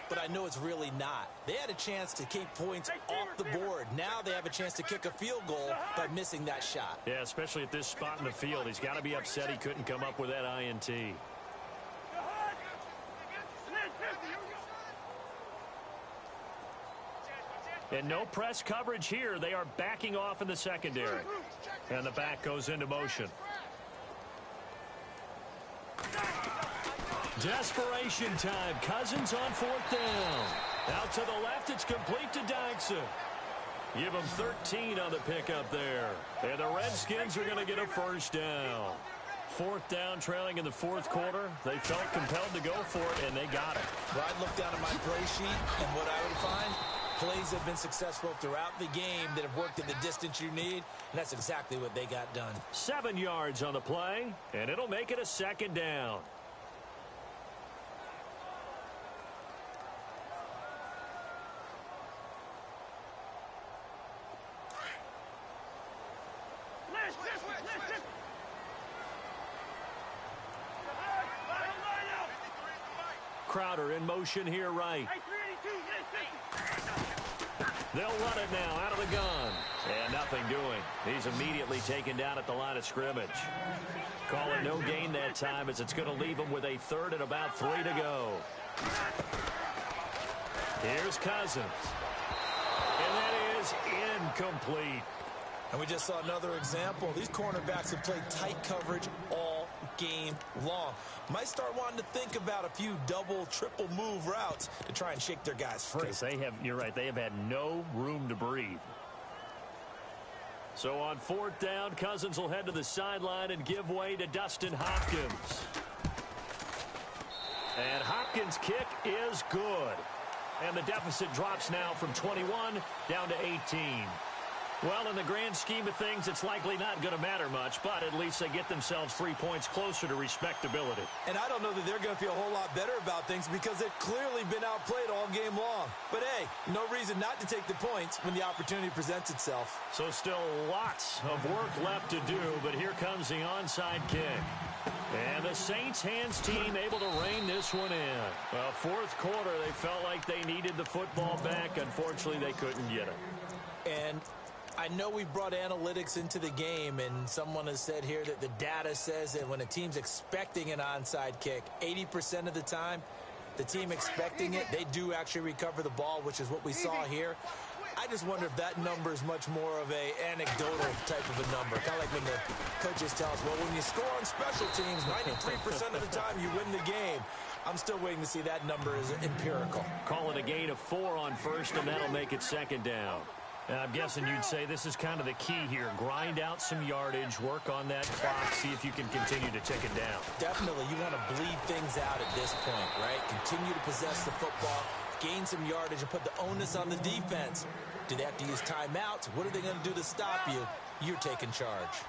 but I know it's really not. They had a chance to keep points off the board. Now they have a chance to kick a field goal by missing that shot. Yeah, especially at this spot in the field. He's got to be upset he couldn't come up with that INT. And no press coverage here. They are backing off in the secondary. And the back goes into motion. Desperation time. Cousins on 4th down. Out to the left. It's complete to Damesia. Give him 13 on the pickup there. And the Redskins are going to get a first down. 4th down, trailing in the 4th quarter. They felt compelled to go for it, and they got it. Well, I'd look down at my play sheet, and what I would find, plays have been successful throughout the game that have worked in the distance you need, and that's exactly what they got done. 7 yards on the play, and it'll make it a 2nd down. Crowder in motion here right. They'll run it now out of the gun. And nothing doing. He's immediately taken down at the line of scrimmage. Call it no gain that time as it's going to leave him with a 3rd and about 3 to go. Here's Cousins. And that is incomplete. And we just saw another example. These cornerbacks have played tight coverage all game long. Might start wanting to think about a few double, triple move routes to try and shake their guys free. You're right, they have had no room to breathe. So on 4th down, Cousins will head to the sideline and give way to Dustin Hopkins. And Hopkins' kick is good. And the deficit drops now from 21 down to 18. Well, in the grand scheme of things, it's likely not going to matter much, but at least they get themselves 3 points closer to respectability. And I don't know that they're going to feel a whole lot better about things because they've clearly been outplayed all game long. But, hey, no reason not to take the points when the opportunity presents itself. So still lots of work left to do, but here comes the onside kick. And the Saints hands team able to rein this one in. Well, 4th quarter, they felt like they needed the football back. Unfortunately, they couldn't get it. And I know we brought analytics into the game, and someone has said here that the data says that when a team's expecting an onside kick, 80% of the time, the team expecting it, they do actually recover the ball, which is what we saw here. I just wonder if that number is much more of a anecdotal type of a number. Kind of like when the coaches tell us, well, when you score on special teams, 93% of the time you win the game. I'm still waiting to see that number is empirical. Call it a gain of 4 on 1st, and that'll make it 2nd down. And I'm guessing you'd say this is kind of the key here. Grind out some yardage, work on that clock, see if you can continue to tick it down. Definitely. You want to bleed things out at this point, right? Continue to possess the football, gain some yardage, and put the onus on the defense. Do they have to use timeouts? What are they going to do to stop you? You're taking charge.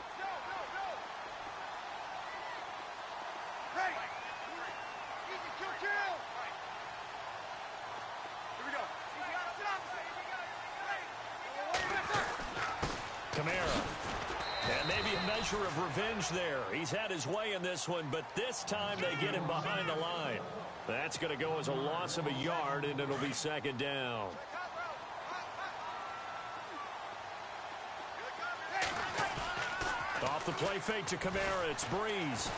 And maybe a measure of revenge there. He's had his way in this one, but this time they get him behind the line. That's going to go as a loss of a yard, and it'll be 2nd down. Off the play fake to Kamara, it's Breeze.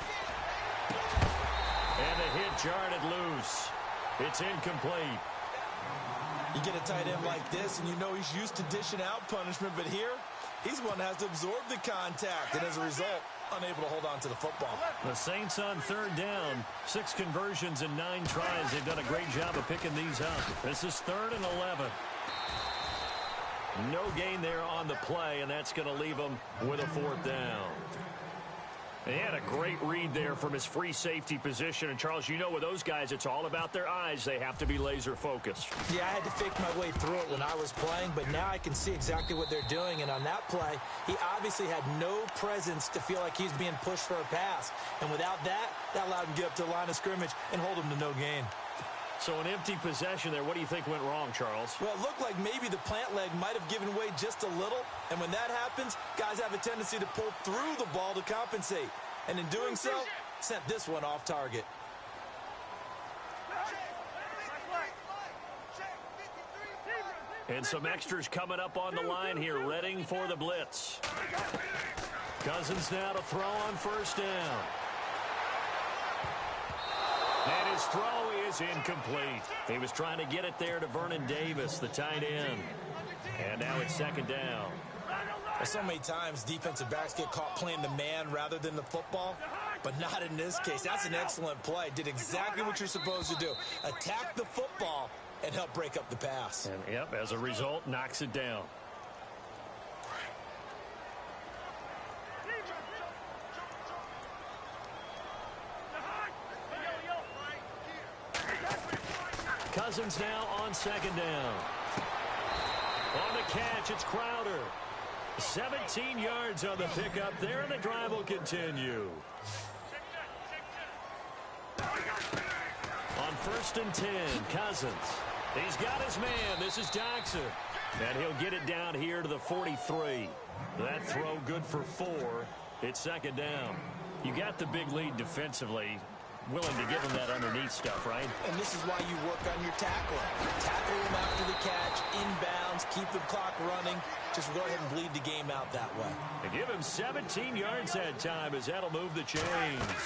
And the hit jarred it loose. It's incomplete. You get a tight end like this, and you know he's used to dishing out punishment, but here, he's one that has to absorb the contact, and as a result, unable to hold on to the football. The Saints on 3rd down, 6 conversions and 9 tries. They've done a great job of picking these up. This is 3rd and 11. No gain there on the play, and that's going to leave them with a 4th down. He had a great read there from his free safety position. And, Charles, you know with those guys, it's all about their eyes. They have to be laser focused. Yeah, I had to fake my way through it when I was playing, but now I can see exactly what they're doing. And on that play, he obviously had no presence to feel like he's being pushed for a pass. And without that, that allowed him to get up to the line of scrimmage and hold him to no gain. So an empty possession there. What do you think went wrong, Charles? Well, it looked like maybe the plant leg might have given way just a little. And when that happens, guys have a tendency to pull through the ball to compensate. And in doing so, sent this one off target. And some extras coming up on the line here, readying for the blitz. Cousins now to throw on first down. And his throw is incomplete. He was trying to get it there to Vernon Davis, the tight end. And now it's second down. Well, so many times defensive backs get caught playing the man rather than the football, but not in this case. That's an excellent play. Did exactly what you're supposed to do. Attack the football and help break up the pass. And, yep, as a result, knocks it down. Cousins now on second down. On the catch, it's Crowder. 17 yards on the pickup there, and the drive will continue. On first and 10, Cousins. He's got his man. This is Jackson. And he'll get it down here to the 43. That throw good for 4. It's second down. You got the big lead defensively. Willing to give him that underneath stuff, right? And this is why you work on your tackling. Tackle him after the catch, inbounds, keep the clock running. Just go ahead and bleed the game out that way. And give him 17 yards that time as that'll move the chains.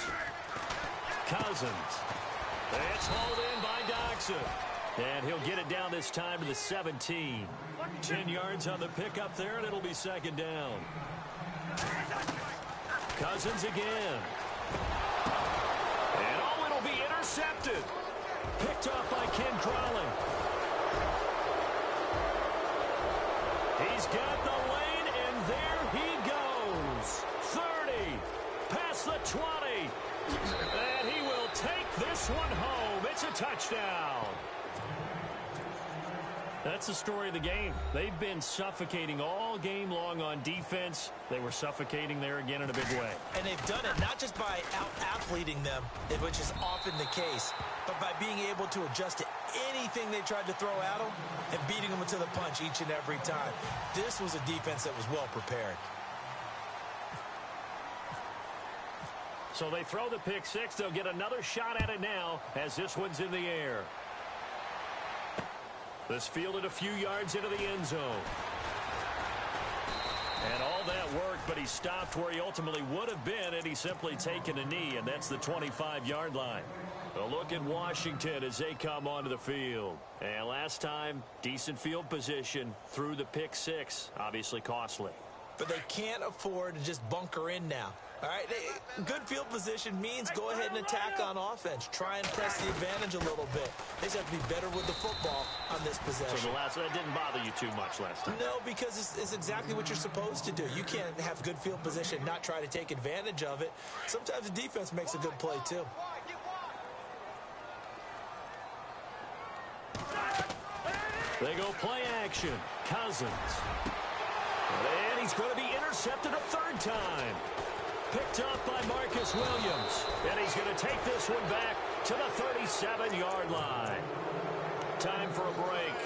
Cousins. It's hauled in by Doxson. And he'll get it down this time to the 17. 10 yards on the pickup there, and it'll be second down. Cousins again. And oh, it'll be intercepted. Picked off by Ken Crawley. He's got the lane, and there he goes. 30, past the 20. And he will take this one home. It's a touchdown. That's the story of the game. They've been suffocating all game long on defense. They were suffocating there again in a big way. And they've done it not just by out-athleting them, which is often the case, but by being able to adjust to anything they tried to throw at them and beating them to the punch each and every time. This was a defense that was well prepared. So they throw the pick six. They'll get another shot at it now as this one's in the air. This fielded a few yards into the end zone. And all that worked, but he stopped where he ultimately would have been had he simply taken a knee, and that's the 25-yard line. A look at Washington as they come onto the field. And last time, decent field position through the pick six. Obviously costly. But they can't afford to just bunker in now. All right, good field position means go ahead and attack on offense. Try and press the advantage a little bit. They just have to be better with the football on this possession. So that didn't bother you too much last time? No, because it's exactly what you're supposed to do. You can't have good field position, not try to take advantage of it. Sometimes the defense makes a good play, too. They go play action. Cousins. And he's going to be intercepted a third time. Picked up by Marcus Williams. And he's going to take this one back to the 37-yard line. Time for a break.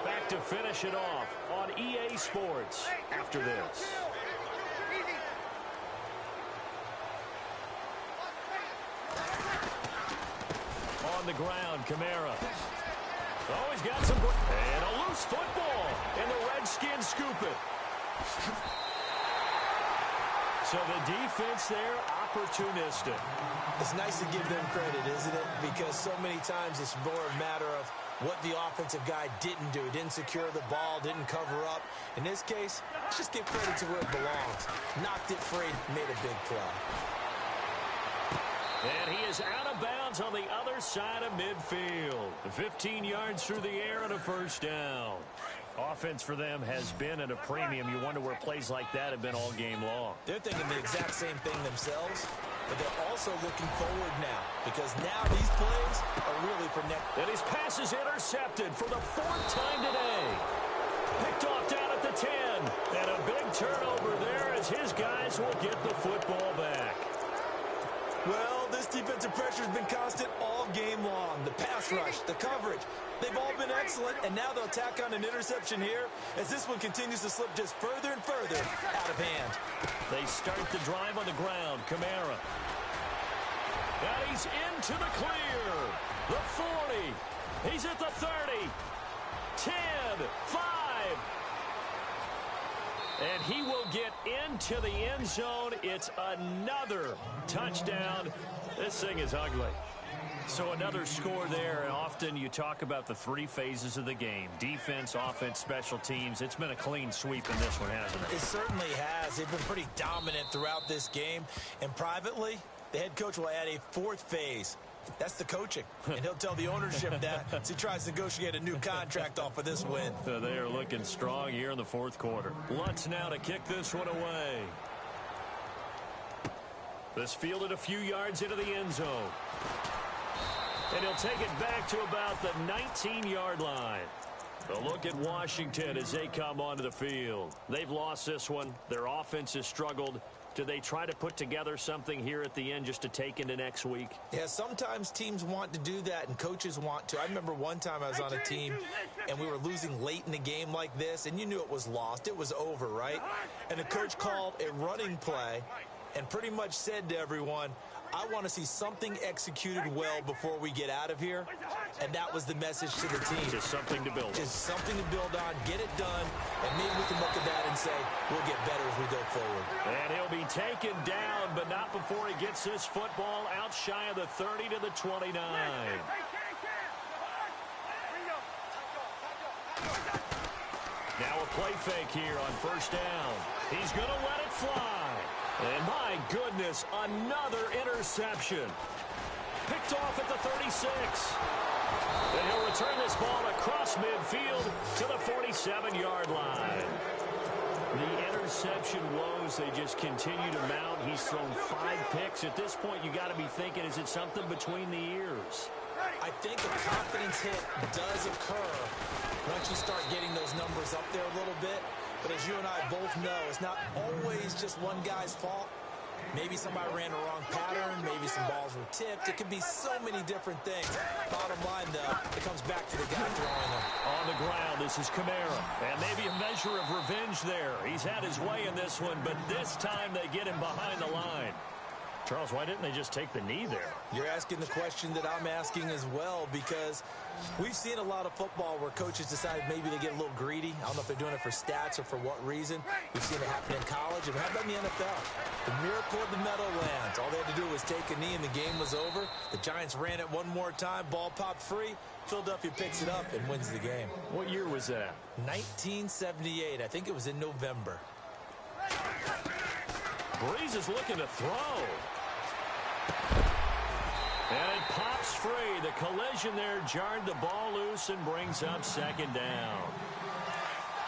Back to finish it off on EA Sports after this. On the ground, Kamara. Oh, he's got some... And a loose football. And the Redskins scoop it. So the defense there, opportunistic. It's nice to give them credit, isn't it? Because so many times it's more a matter of what the offensive guy didn't do. Didn't secure the ball, didn't cover up. In this case, just give credit to where it belongs. Knocked it free, made a big play. And he is out of bounds on the other side of midfield. 15 yards through the air and a first down. Offense for them has been at a premium. You wonder where plays like that have been all game long. They're thinking the exact same thing themselves, but they're also looking forward now because now these plays are really for next. And his pass is intercepted for the 4th time today. Picked off down at the 10. And a big turnover there as his guys will get the football back. Well, this defensive pressure has been constant all game long. The pass rush, the coverage, they've all been excellent, and now they'll tack on an interception here as this one continues to slip just further and further out of hand. They start the drive on the ground. Kamara. And he's into the clear. The 40. He's at the 30. 10, 5. And he will get into the end zone. It's another touchdown. This thing is ugly. So another score there. Often you talk about the three phases of the game: defense, offense, special teams. It's been a clean sweep in this one, hasn't it? It certainly has. They've been pretty dominant throughout this game. And privately, the head coach will add a fourth phase. That's the coaching. And he'll tell the ownership that as he tries to negotiate a new contract off of this win. They are looking strong here in the fourth quarter. Lutz now to kick this one away. This fielded a few yards into the end zone. And he'll take it back to about the 19-yard line. A look at Washington as they come onto the field. They've lost this one. Their offense has struggled. Do they try to put together something here at the end just to take into next week? Yeah, sometimes teams want to do that and coaches want to. I remember one time I was on a team and we were losing late in the game like this, and you knew it was lost. It was over, right? And the coach called a running play and pretty much said to everyone, I want to see something executed well before we get out of here. And that was the message to the team. Just something to build on. Just something to build on, get it done, and maybe we can look at that and say, we'll get better as we go forward. And he'll be taken down, but not before he gets this football out shy of the 30 to the 29. Now a play fake here on first down. He's going to let it fly. And my goodness, another interception. Picked off at the 36. And he'll return this ball across midfield to the 47-yard line. The interception woes, they just continue to mount. He's thrown 5 picks. At this point, you got to be thinking, is it something between the ears? I think a confidence hit does occur once you start getting those numbers up there a little bit. But as you and I both know, it's not always just one guy's fault. Maybe somebody ran a wrong pattern. Maybe some balls were tipped. It could be so many different things. Bottom line, though, it comes back to the guy throwing them. On the ground, this is Kamara. And maybe a measure of revenge there. He's had his way in this one, but this time they get him behind the line. Charles, why didn't they just take the knee there? You're asking the question that I'm asking as well, because we've seen a lot of football where coaches decide maybe they get a little greedy. I don't know if they're doing it for stats or for what reason. We've seen it happen in college, and how about in the NFL? The miracle of the Meadowlands. All they had to do was take a knee, and the game was over. The Giants ran it one more time. Ball popped free. Philadelphia picks it up and wins the game. What year was that? 1978. I think it was in November. Breeze is looking to throw. And it pops free. The collision there jarred the ball loose and brings up second down.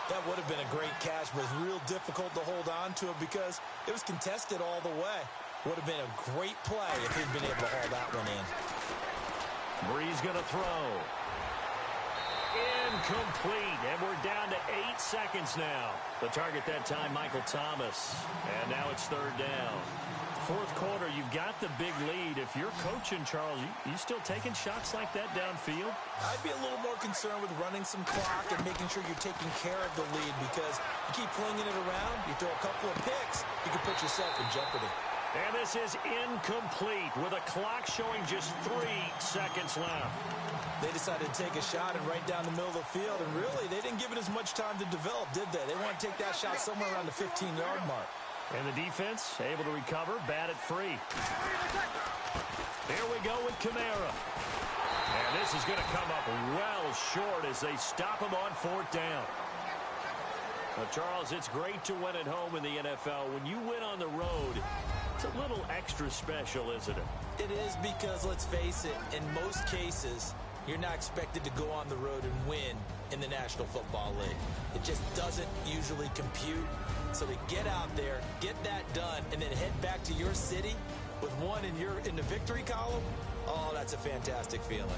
That would have been a great catch, but it's real difficult to hold on to it because it was contested all the way. Would have been a great play if he'd been able to haul that one in. Breeze going to throw. Incomplete, and we're down to 8 seconds now. The target that time, Michael Thomas. And now it's third down. Fourth quarter, you've got the big lead. If you're coaching, Charles, you still taking shots like that downfield? I'd be a little more concerned with running some clock and making sure you're taking care of the lead, because you keep flinging it around, you throw a couple of picks, you can put yourself in jeopardy. And this is incomplete with a clock showing just 3 seconds left. They decided to take a shot and right down the middle of the field, and really, they didn't give it as much time to develop, did they? They want to take that shot somewhere around the 15-yard mark. And the defense able to recover, bat it free. Here we go with Kamara. And this is going to come up well short as they stop him on fourth down. Now, Charles, it's great to win at home in the NFL. When you win on the road, it's a little extra special, isn't it? It is, because, let's face it, in most cases, you're not expected to go on the road and win in the National Football League. It just doesn't usually compute. So to get out there, get that done, and then head back to your city with one in the victory column, oh, that's a fantastic feeling.